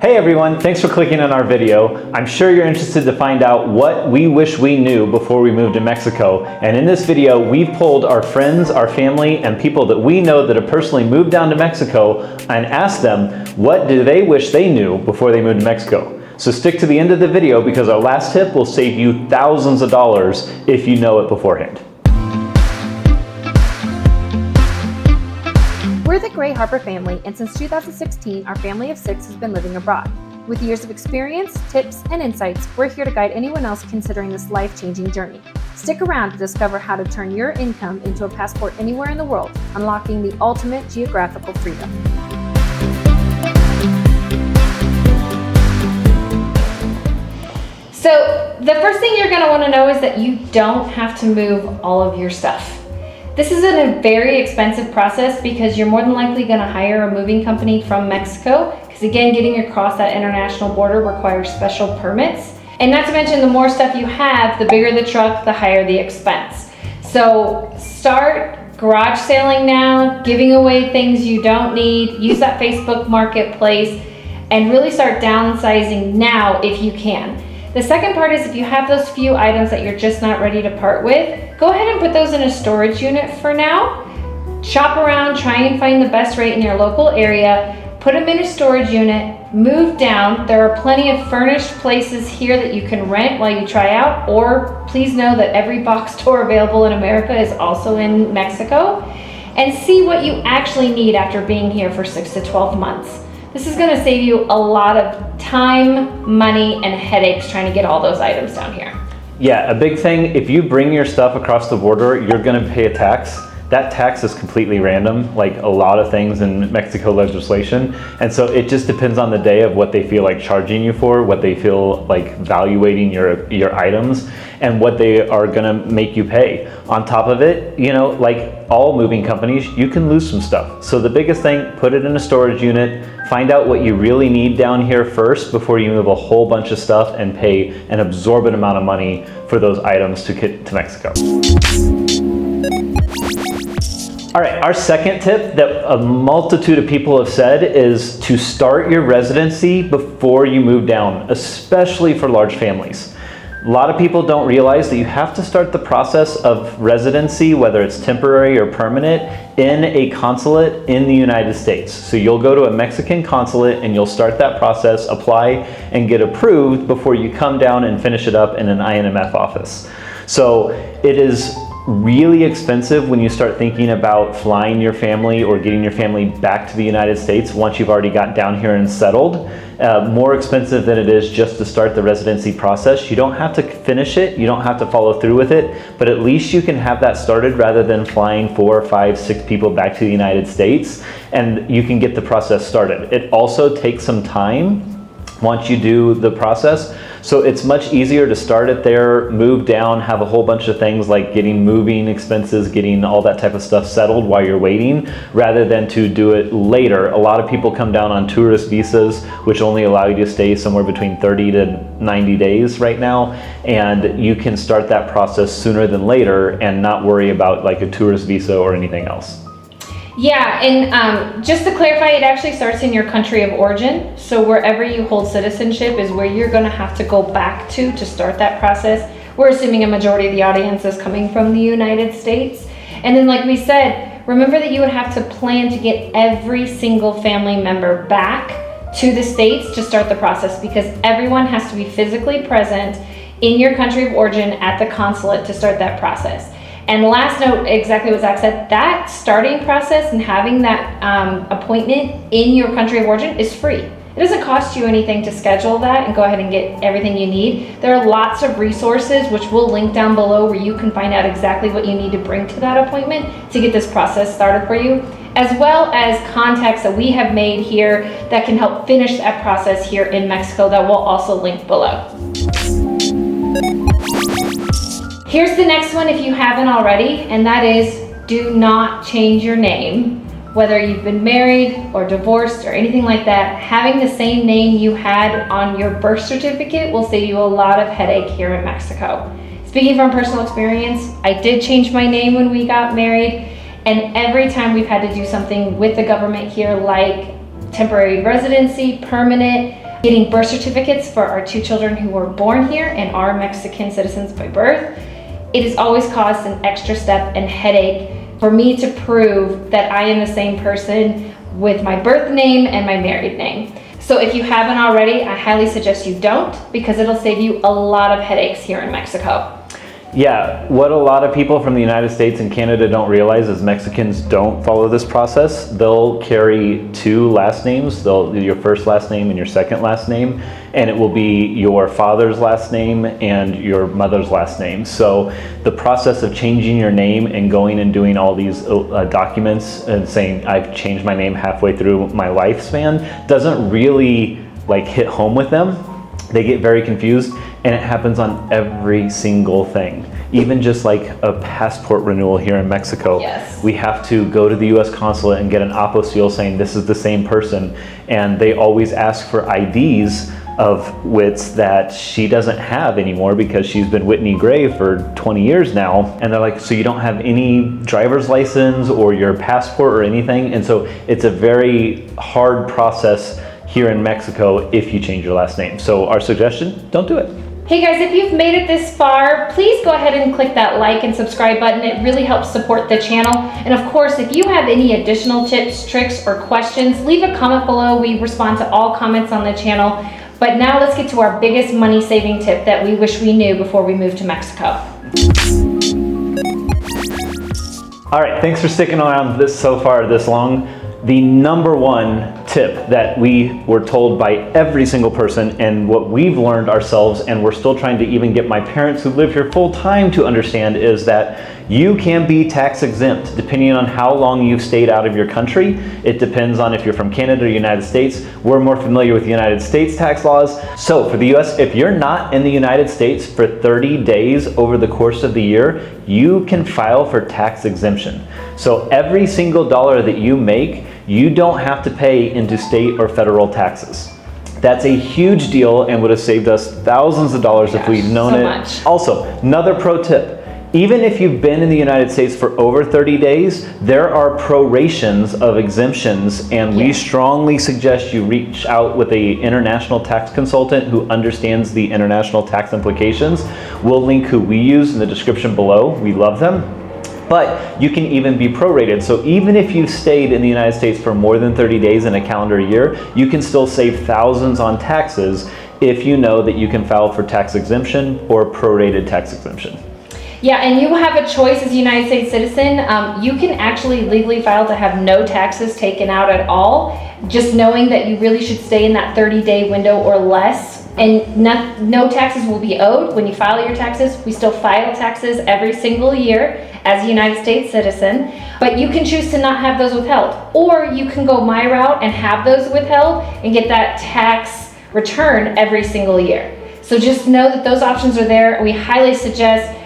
Hey everyone, thanks for clicking on our video. I'm sure you're interested to find out what we wish we knew before we moved to Mexico. And in this video, we've polled our friends, our family, and people that we know that have personally moved down to Mexico and asked them what do they wish they knew before they moved to Mexico. So stick to the end of the video because our last tip will save you thousands of dollars if you know it beforehand. We're the Gray Harbor family, and since 2016, our family of 6 has been living abroad. With years of experience, tips, and insights, we're here to guide anyone else considering this life-changing journey. Stick around to discover how to turn your income into a passport anywhere in the world, unlocking the ultimate geographical freedom. So the first thing you're going to want to know is that you don't have to move all of your stuff. This is a very expensive process because you're more than likely going to hire a moving company from Mexico, because again, getting across that international border requires special permits. And not to mention, the more stuff you have, the bigger the truck, the higher the expense. So start garage sailing now, giving away things you don't need, use that Facebook marketplace, and really start downsizing now if you can. The second part is if you have those few items that you're just not ready to part with, go ahead and put those in a storage unit for now. Shop around, try and find the best rate in your local area, put them in a storage unit, move down. There are plenty of furnished places here that you can rent while you try out, or please know that every box store available in America is also in Mexico, and see what you actually need after being here for 6 to 12 months. This is going to save you a lot of time, money, and headaches trying to get all those items down here. Yeah, a big thing, if you bring your stuff across the border, you're going to pay a tax. That tax is completely random, like a lot of things in Mexico legislation. And so it just depends on the day of what they feel like charging you for, what they feel like valuating your items, and what they are gonna make you pay. On top of it, you know, like all moving companies, you can lose some stuff. So the biggest thing, put it in a storage unit, find out what you really need down here first before you move a whole bunch of stuff and pay an absorbent amount of money for those items to get to Mexico. All right, our second tip that a multitude of people have said is to start your residency before you move down, especially for large families. A lot of people don't realize that you have to start the process of residency, whether it's temporary or permanent, in a consulate in the United States. So you'll go to a Mexican consulate and you'll start that process, apply and get approved before you come down and finish it up in an INMF office. So it is really expensive when you start thinking about flying your family or getting your family back to the United States once you've already got down here and settled. More expensive than it is just to start the residency process. You don't have to finish it, you don't have to follow through with it, but at least you can have that started rather than flying 4, 5, 6 people back to the United States, and you can get the process started. It also takes some time once you do the process. So it's much easier to start it there, move down, have a whole bunch of things like getting moving expenses, getting all that type of stuff settled while you're waiting, rather than to do it later. A lot of people come down on tourist visas, which only allow you to stay somewhere between 30 to 90 days right now. And you can start that process sooner than later and not worry about like a tourist visa or anything else. Yeah, and just to clarify, it actually starts in your country of origin. So wherever you hold citizenship is where you're going to have to go back to start that process. We're assuming a majority of the audience is coming from the United States. And then like we said, remember that you would have to plan to get every single family member back to the States to start the process, because everyone has to be physically present in your country of origin at the consulate to start that process. And last note, exactly what Zach said, that starting process and having that appointment in your country of origin is free. It doesn't cost you anything to schedule that and go ahead and get everything you need. There are lots of resources, which we'll link down below, where you can find out exactly what you need to bring to that appointment to get this process started for you, as well as contacts that we have made here that can help finish that process here in Mexico that we'll also link below. Here's the next one if you haven't already, and that is do not change your name. Whether you've been married or divorced or anything like that, having the same name you had on your birth certificate will save you a lot of headache here in Mexico. Speaking from personal experience, I did change my name when we got married, and every time we've had to do something with the government here, like temporary residency, permanent, getting birth certificates for our 2 children who were born here and are Mexican citizens by birth. It has always caused an extra step and headache for me to prove that I am the same person with my birth name and my married name. So if you haven't already, I highly suggest you don't, because it'll save you a lot of headaches here in Mexico. Yeah, what a lot of people from the United States and Canada don't realize is Mexicans don't follow this process. They'll carry 2 last names. They'll do your first last name and your second last name, and it will be your father's last name and your mother's last name. So the process of changing your name and going and doing all these documents and saying I've changed my name halfway through my lifespan doesn't really like hit home with them. They get very confused, and it happens on every single thing. Even just like a passport renewal here in Mexico. Yes. We have to go to the US consulate and get an apostille saying this is the same person, and they always ask for IDs of wits that she doesn't have anymore because she's been Whitney Gray for 20 years now. And they're like, so you don't have any driver's license or your passport or anything? And so it's a very hard process here in Mexico if you change your last name. So our suggestion, don't do it. Hey guys, if you've made it this far, please go ahead and click that like and subscribe button. It really helps support the channel. And of course, if you have any additional tips, tricks, or questions, leave a comment below. We respond to all comments on the channel. But now let's get to our biggest money-saving tip that we wish we knew before we moved to Mexico. All right, thanks for sticking around this long. The number 1 tip that we were told by every single person, and what we've learned ourselves, and we're still trying to even get my parents who live here full time to understand, is that you can be tax exempt depending on how long you've stayed out of your country. It depends on if you're from Canada or United States. We're more familiar with the United States tax laws. So for the US, if you're not in the United States for 30 days over the course of the year, you can file for tax exemption. So every single dollar that you make, you don't have to pay into state or federal taxes. That's a huge deal and would have saved us thousands of dollars if we'd known it. Much. Also, another pro tip. Even if you've been in the United States for over 30 days, there are prorations of exemptions, and we strongly suggest you reach out with an international tax consultant who understands the international tax implications. We'll link who we use in the description below. We love them. But you can even be prorated. So even if you've stayed in the United States for more than 30 days in a calendar year, you can still save thousands on taxes if you know that you can file for tax exemption or prorated tax exemption. Yeah, and you have a choice as a United States citizen. You can actually legally file to have no taxes taken out at all, just knowing that you really should stay in that 30-day window or less. And no taxes will be owed when you file your taxes. We still file taxes every single year as a United States citizen, but you can choose to not have those withheld. Or you can go my route and have those withheld and get that tax return every single year. So just know that those options are there. We highly suggest,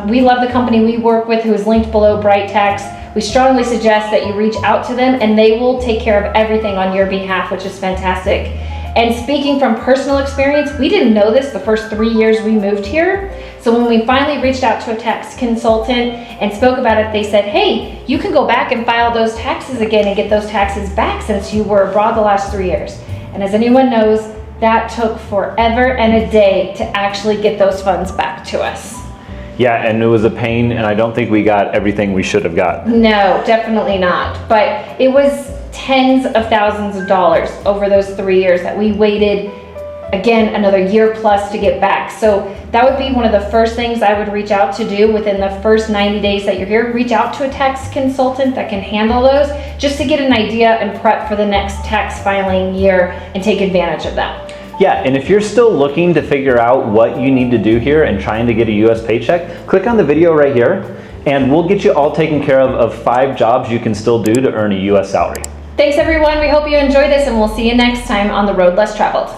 we love the company we work with who is linked below, Bright Tax. We strongly suggest that you reach out to them and they will take care of everything on your behalf, which is fantastic. And speaking from personal experience, we didn't know this the first 3 years we moved here. So when we finally reached out to a tax consultant and spoke about it, they said, hey, you can go back and file those taxes again and get those taxes back since you were abroad the last 3 years. And as anyone knows, that took forever and a day to actually get those funds back to us. Yeah, and it was a pain, and I don't think we got everything we should have got. No, definitely not. But it was tens of thousands of dollars over those 3 years that we waited, again, another year plus to get back. So that would be one of the first things I would reach out to do within the first 90 days that you're here. Reach out to a tax consultant that can handle those just to get an idea and prep for the next tax filing year and take advantage of that. Yeah, and if you're still looking to figure out what you need to do here and trying to get a US paycheck, click on the video right here and we'll get you all taken care of 5 jobs you can still do to earn a US salary. Thanks everyone, we hope you enjoyed this and we'll see you next time on The Road Less Traveled.